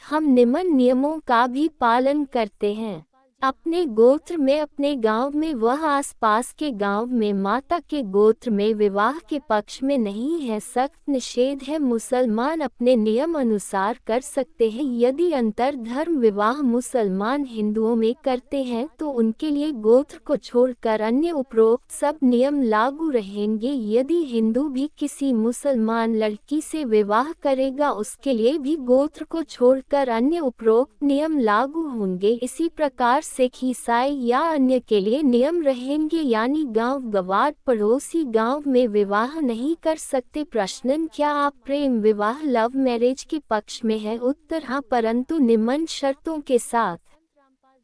हम निम्न नियमों का भी पालन करते हैं। अपने गोत्र में, अपने गांव में, वह आसपास के गांव में माता के गोत्र में विवाह के पक्ष में नहीं है। सख्त निषेध है। मुसलमान अपने नियम अनुसार कर सकते हैं। यदि अंतर धर्म विवाह मुसलमान हिंदुओं में करते हैं तो उनके लिए गोत्र को छोड़कर अन्य उपरोक्त सब नियम लागू रहेंगे। यदि हिंदू भी किसी मुसलमान लड़की से विवाह करेगा उसके लिए भी गोत्र को छोड़कर अन्य उपरोक्त नियम लागू होंगे। इसी प्रकार सिख, ईसाई या अन्य के लिए नियम रहेंगे, यानी गांव गवार पड़ोसी गांव में विवाह नहीं कर सकते। प्रश्न: क्या आप प्रेम विवाह लव मैरिज के पक्ष में है? उत्तर: हाँ, परंतु निम्न शर्तों के साथ।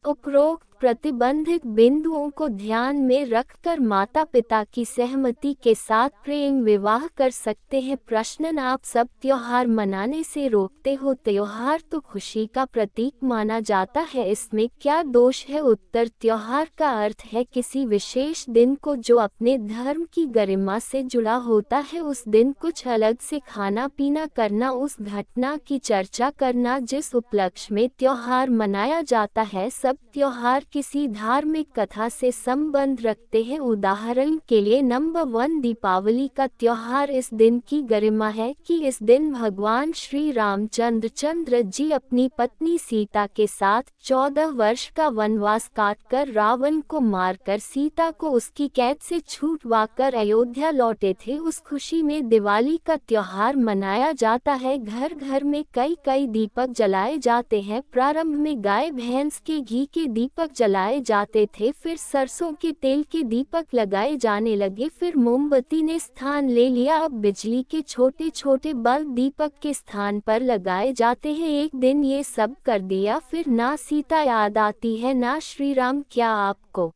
उपरोक्त प्रतिबंधित बिंदुओं को ध्यान में रखकर माता पिता की सहमति के साथ प्रेम विवाह कर सकते हैं। प्रश्न: आप सब त्योहार मनाने से रोकते हो? त्योहार तो खुशी का प्रतीक माना जाता है, इसमें क्या दोष है? उत्तर: त्योहार का अर्थ है किसी विशेष दिन को जो अपने धर्म की गरिमा से जुड़ा होता है। उस दिन कुछ अलग से खाना पीना करना, उस घटना की चर्चा करना जिस उपलक्ष्य में त्योहार मनाया जाता है। सब त्योहार किसी धार्मिक कथा से संबंध रखते हैं। उदाहरण के लिए नंबर 1 दीपावली का त्योहार इस दिन की गरिमा है कि इस दिन भगवान श्री रामचंद्र जी अपनी पत्नी सीता के साथ 14 वर्ष का वनवास काटकर रावण को मारकर सीता को उसकी कैद से छुड़वाकर अयोध्या लौटे थे। उस खुशी में दिवाली का त्योहार मनाया जाता है। घर घर में कई कई दीपक जलाए जाते हैं। प्रारंभ में गाय भैंस के घी के दीपक जलाए जाते थे, फिर सरसों के तेल के दीपक लगाए जाने लगे, फिर मोमबत्ती ने स्थान ले लिया। अब बिजली के छोटे छोटे बल्ब दीपक के स्थान पर लगाए जाते हैं। एक दिन ये सब कर दिया, फिर ना सीता याद आती है ना श्री राम। क्या आपको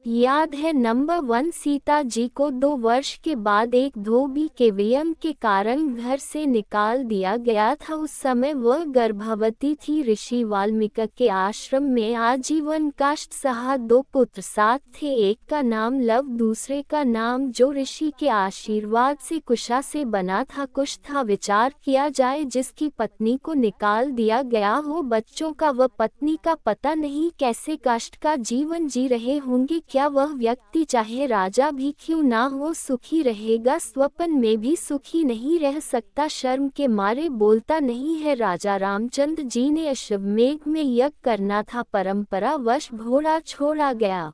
याद है नंबर 1 सीता जी को 2 वर्ष के बाद एक धोबी के वियम के कारण घर से निकाल दिया गया था। उस समय वह गर्भवती थी। ऋषि वाल्मीकि के आश्रम में आजीवन कष्ट सहा। 2 पुत्र साथ थे, एक का नाम लव, दूसरे का नाम जो ऋषि के आशीर्वाद से कुशा से बना था। कुश था। विचार किया जाए जिसकी पत्नी को निकाल दिया गया हो, बच्चों का व पत्नी का पता नहीं कैसे कष्ट का जीवन जी रहे होंगे। क्या वह व्यक्ति चाहे राजा भी क्यों ना हो सुखी रहेगा? स्वप्न में भी सुखी नहीं रह सकता, शर्म के मारे बोलता नहीं है। राजा रामचंद्र जी ने अश्वमेध में यज्ञ करना था, परंपरावश घोड़ा छोड़ा गया।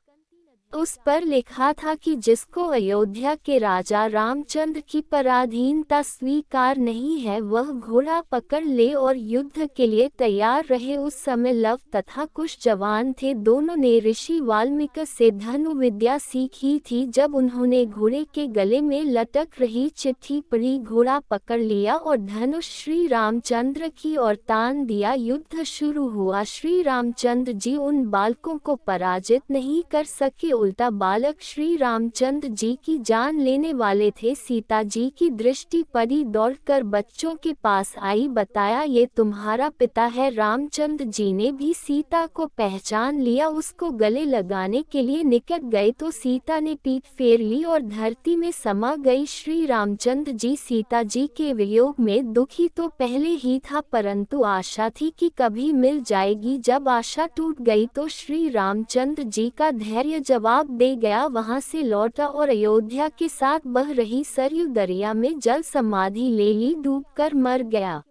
उस पर लिखा था कि जिसको अयोध्या के राजा रामचंद्र की पराधीनता स्वीकार नहीं है वह घोड़ा पकड़ ले और युद्ध के लिए तैयार रहे। उस समय लव तथा कुश जवान थे। दोनों ने ऋषि वाल्मीकि से धनुर्विद्या सीखी थी। जब उन्होंने घोड़े के गले में लटक रही चिट्ठी पढ़ी, घोड़ा पकड़ लिया और धनुष श्री रामचंद्र की ओर तान दिया। युद्ध शुरू हुआ। श्री रामचंद्र जी उन बालकों को पराजित नहीं कर सके, उल्टा बालक श्री रामचंद्र जी की जान लेने वाले थे। सीता जी की दृष्टि पड़ी, दौड़कर बच्चों के पास आई, बताया ये तुम्हारा पिता है। रामचंद्र जी ने भी सीता को पहचान लिया। उसको गले लगाने के लिए निकट गए तो सीता ने पीठ फेर ली और धरती में समा गई। श्री रामचंद्र जी सीता जी के वियोग में दुखी तो पहले ही था, परंतु आशा थी कि कभी मिल जाएगी। जब आशा टूट गई तो श्री रामचंद्र जी का धैर्य जवाब दे गया। वहां से लौटा और अयोध्या के साथ बह रही सरयू दरिया में जल समाधि ले ली, डूबकर मर गया।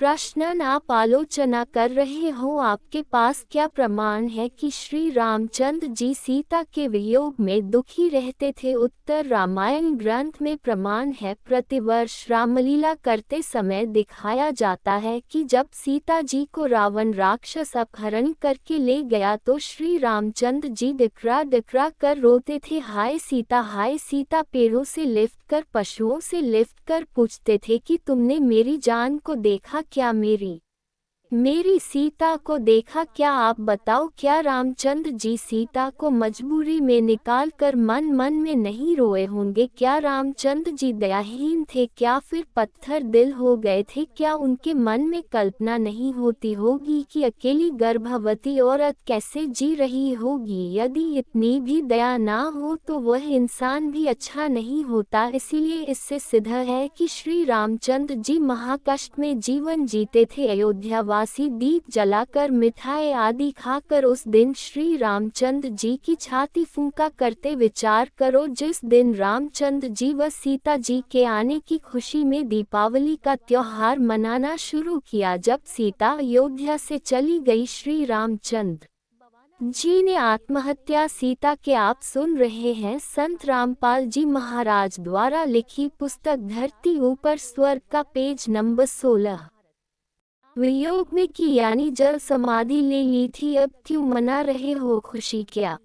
प्रश्न: आप आलोचना कर रहे हो, आपके पास क्या प्रमाण है कि श्री रामचंद्र जी सीता के वियोग में दुखी रहते थे? उत्तर: रामायण ग्रंथ में प्रमाण है। प्रतिवर्ष रामलीला करते समय दिखाया जाता है कि जब सीता जी को रावण राक्षस अपहरण करके ले गया तो श्री रामचंद्र जी डिकरा डिकरा कर रोते थे, हाय सीता हाय सीता। पेड़ों से लिफ्ट कर, पशुओं से लिफ्ट कर पूछते थे कि तुमने मेरी जान को देखा क्या? मेरी सीता को देखा क्या? आप बताओ, क्या रामचंद्र जी सीता को मजबूरी में निकाल कर मन मन में नहीं रोए होंगे? क्या रामचंद्र जी दयाहीन थे? क्या फिर पत्थर दिल हो गए थे? क्या उनके मन में कल्पना नहीं होती होगी कि अकेली गर्भवती औरत कैसे जी रही होगी? यदि इतनी भी दया ना हो तो वह इंसान भी अच्छा नहीं होता। इसीलिए इससे सिद्ध है कि श्री रामचंद्र जी महाकष्ट में जीवन जीते थे। अयोध्या बासी दीप जलाकर मिठाई आदि खाकर उस दिन श्री रामचंद्र जी की छाती फूंका करते विचार करो जिस दिन रामचंद्र जी व सीता जी के आने की खुशी में दीपावली का त्योहार मनाना शुरू किया। जब सीता अयोध्या से चली गई श्री रामचंद्र जी ने आत्महत्या सीता के आप सुन रहे हैं संत रामपाल जी महाराज द्वारा लिखी पुस्तक धरती ऊपर स्वर्ग का पेज नंबर 16। वियोग में की यानी जल समाधि ले ली थी, अब क्यों मना रहे हो खुशी क्या?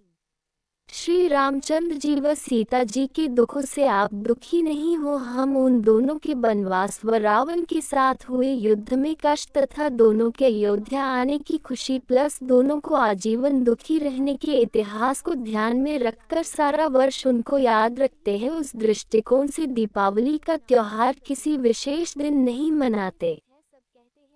श्री रामचंद्र जी व सीता जी के दुखों से आप दुखी नहीं हो। हम उन दोनों के वनवास व रावण के साथ हुए युद्ध में कष्ट तथा दोनों के अयोध्या आने की खुशी प्लस दोनों को आजीवन दुखी रहने के इतिहास को ध्यान में रखकर सारा वर्ष उनको याद रखते हैं। उस दृष्टिकोण से दीपावली का त्योहार किसी विशेष दिन नहीं मनाते।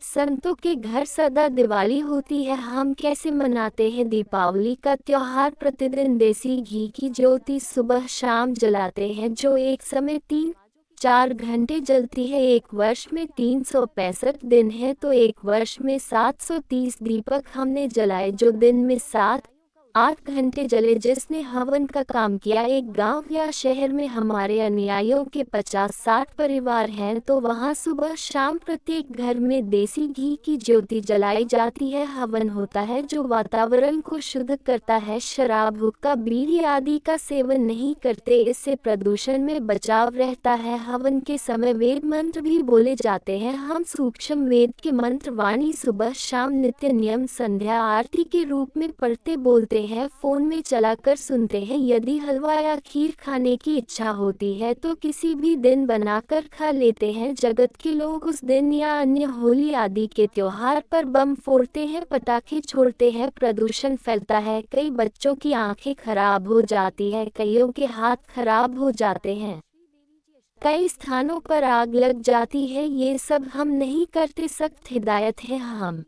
संतों के घर सदा दिवाली होती है, हम कैसे मनाते हैं दीपावली का त्योहार? प्रतिदिन देसी घी की ज्योति सुबह शाम जलाते हैं जो एक समय 3-4 घंटे जलती है। एक वर्ष में 365 दिन है तो एक वर्ष में 730 दीपक हमने जलाए जो दिन में 7-8 घंटे जले। जिसने हवन का काम किया, एक गांव या शहर में हमारे अनुयायियों के 50-60 परिवार हैं तो वहां सुबह शाम प्रत्येक घर में देसी घी की ज्योति जलाई जाती है। हवन होता है जो वातावरण को शुद्ध करता है। शराब, हुक्का, बीड़ी आदि का सेवन नहीं करते, इससे प्रदूषण में बचाव रहता है। हवन के समय वेद मंत्र भी बोले जाते हैं। हम सूक्ष्म वेद के मंत्र वाणी सुबह शाम नित्य नियम संध्या आरती के रूप में पढ़ते बोलते हैं, फोन में चलाकर सुनते हैं। यदि हलवा या खीर खाने की इच्छा होती है तो किसी भी दिन बनाकर खा लेते हैं। जगत के लोग उस दिन या अन्य होली आदि के त्योहार पर बम फोड़ते हैं, पटाखे छोड़ते हैं, प्रदूषण फैलता है। कई बच्चों की आंखें खराब हो जाती है, कईयों के हाथ खराब हो जाते हैं, कई स्थानों पर आग लग जाती है। ये सब हम नहीं करते, सख्त हिदायत है। हम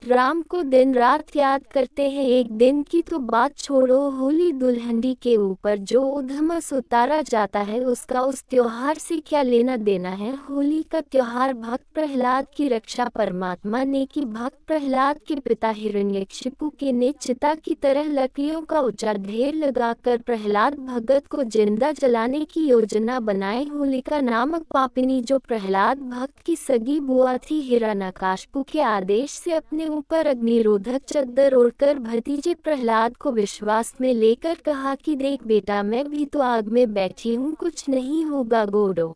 राम को दिन रात याद करते हैं। एक दिन की तो बात छोड़ो, होली दुल्हन के ऊपर जो उधमस उतारा जाता है उसका उस त्योहार से क्या लेना देना है? होली का त्योहार भक्त प्रहलाद की रक्षा परमात्मा ने की। भक्त प्रहलाद के पिता हिरण्यकशिपु के ने चिता की तरह लकड़ियों का ऊंचा ढेर लगाकर प्रहलाद भगत को जिंदा जलाने की योजना बनाई। होलिका नामक पापिनी जो प्रहलाद भक्त की सगी बुआ थी, हिरण्यकशिपु के आदेश से अपने ऊपर अग्निरोधक चद्दर ओढ़कर भतीजे प्रहलाद को विश्वास में लेकर कहा कि देख बेटा, मैं भी तो आग में बैठी हूँ, कुछ नहीं होगा। गोड़ों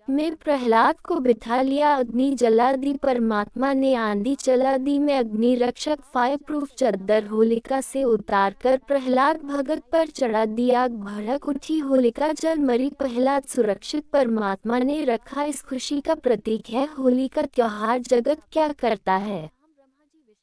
में प्रहलाद को बिठा लिया, अग्नि जला दी। परमात्मा ने आंधी चला दी में अग्नि रक्षक फायर प्रूफ चद्दर होलिका से उतारकर प्रहलाद भगत पर चढ़ा दी। आग भड़क उठी, होलिका जल मरी, प्रहलाद सुरक्षित परमात्मा ने रखा। इस खुशी का प्रतीक है होली का त्योहार। जगत क्या करता है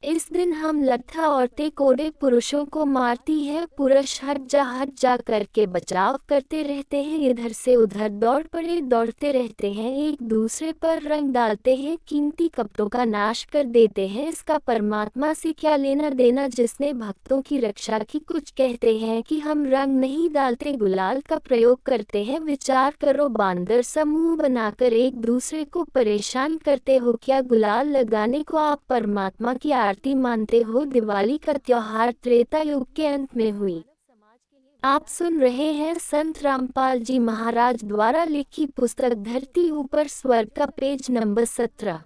इस दिन? हम लट्ठा औरतें कोड़े पुरुषों को मारती है। पुरुष हट जा करके बचाव करते रहते हैं, इधर से उधर दौड़ पड़े दौड़ते रहते हैं, एक दूसरे पर रंग डालते हैं, कीमती कपड़ों का नाश कर देते हैं। इसका परमात्मा से क्या लेना देना जिसने भक्तों की रक्षा की? कुछ कहते हैं कि हम रंग नहीं डालते, गुलाल का प्रयोग करते हैं। विचार करो, बांदर समूह बनाकर एक दूसरे को परेशान करते हो, क्या गुलाल लगाने को आप परमात्मा की आरती मानते हो? दिवाली का त्योहार त्रेता युग के अंत में हुई। आप सुन रहे हैं संत रामपाल जी महाराज द्वारा लिखी पुस्तक धरती ऊपर स्वर्ग का पेज नंबर 17।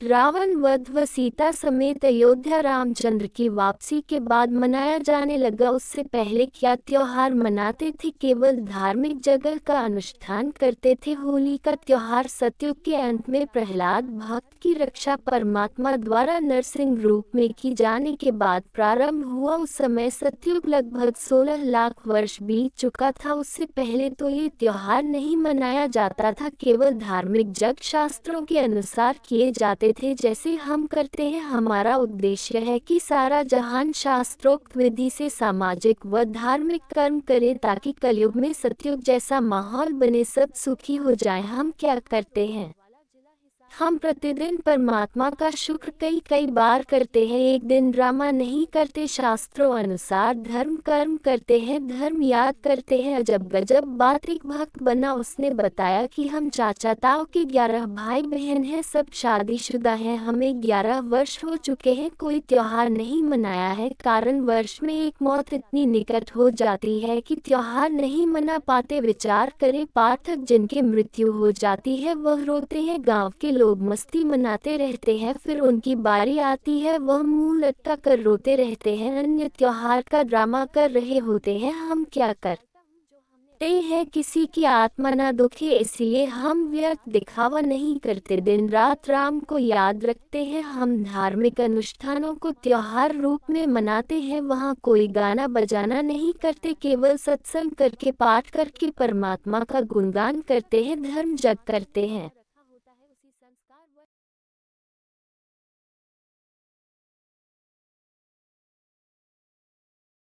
रावण वध व सीता समेत अयोध्या रामचंद्र की वापसी के बाद मनाया जाने लगा। उससे पहले क्या त्योहार मनाते थे? केवल धार्मिक जगह का अनुष्ठान करते थे। होली का त्योहार सतयुग के अंत में प्रहलाद भक्त की रक्षा परमात्मा द्वारा नरसिंह रूप में की जाने के बाद प्रारंभ हुआ। उस समय सतयुग लगभग 16 लाख वर्ष बीत चुका था। उससे पहले तो ये त्योहार नहीं मनाया जाता था, केवल धार्मिक जग शास्त्रों के अनुसार किए जाते थे जैसे हम करते हैं। हमारा उद्देश्य है कि सारा जहान शास्त्रोक्त विधि से सामाजिक व धार्मिक कर्म करे ताकि कलयुग में सतयुग जैसा माहौल बने, सब सुखी हो जाए। हम क्या करते हैं? हम प्रतिदिन परमात्मा का शुक्र कई कई बार करते हैं। एक दिन ड्रामा नहीं करते, शास्त्रों अनुसार धर्म कर्म करते हैं, धर्म याद करते हैं। अजब गजब बात एक भक्त बना, उसने बताया कि हम चाचा ताऊ के 11 भाई बहन हैं, सब शादीशुदा हैं, हमें 11 वर्ष हो चुके हैं, कोई त्योहार नहीं मनाया है। कारण वर्ष में एक मौत इतनी निकट हो जाती है कि त्योहार नहीं मना पाते। विचार करें पाठक, जिनकी मृत्यु हो जाती है वह रोते हैं, गांव के लोग मस्ती मनाते रहते हैं, फिर उनकी बारी आती है वह मुंह लटका कर रोते रहते हैं, अन्य त्योहार का ड्रामा कर रहे होते हैं। हम क्या करते हैं किसी की आत्मा ना दुखे, इसलिए हम व्यर्थ दिखावा नहीं करते, दिन रात राम को याद रखते हैं। हम धार्मिक अनुष्ठानों को त्योहार रूप में मनाते हैं, वहाँ कोई गाना बजाना नहीं करते, केवल सत्संग करके पाठ करके परमात्मा का गुणगान करते हैं, धर्म जग करते हैं।